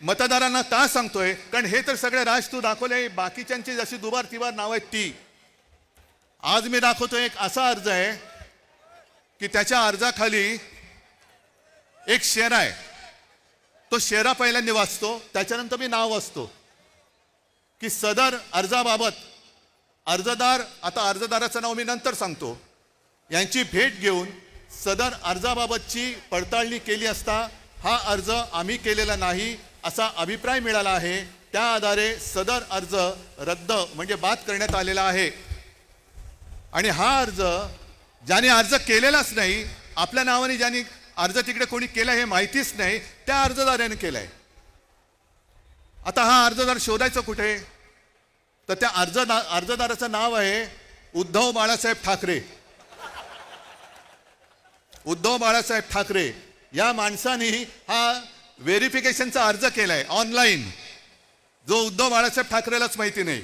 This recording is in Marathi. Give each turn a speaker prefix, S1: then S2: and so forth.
S1: मतदारांना का सांगतोय, कारण हे तर सगळे राज तू दाखवले, बाकीच्यांची जशी दुबार तिबार नावं आहेत ती. आज मी दाखवतोय एक असा अर्ज आहे की त्याच्या अर्जाखाली एक शेरा आहे. तो शेरा पहिल्यांदा वाचतो, त्याच्यानंतर मी नाव वाचतो की सदर अर्जाबाबत अर्जदार, आता अर्जदाराचं नाव मी नंतर सांगतो, यांची भेट घेऊन सदर अर्जाबाबतची पडताळणी केली असता हा अर्ज आम्ही केलेला नाही असा अभिप्राय मिळाला आहे. त्या आधारे सदर अर्ज रद्द म्हणजे बाद करण्यात आलेला आहे. आणि हा अर्ज ज्याने अर्ज केलेलाच नाही, आपल्या नावाने ज्याने अर्ज तिकडे कोणी केला हे माहितीच नाही, त्या अर्जदाराने केलाय. आता हा अर्जदार शोधायचा कुठे, तर त्या अर्जदाराचं नाव आहे उद्धव बाळासाहेब ठाकरे. उद्धव बाळासाहेब ठाकरे या माणसाने हा व्हेरिफिकेशनचा अर्ज केलाय ऑनलाईन, जो उद्धव बाळासाहेब ठाकरेलाच माहिती नाही.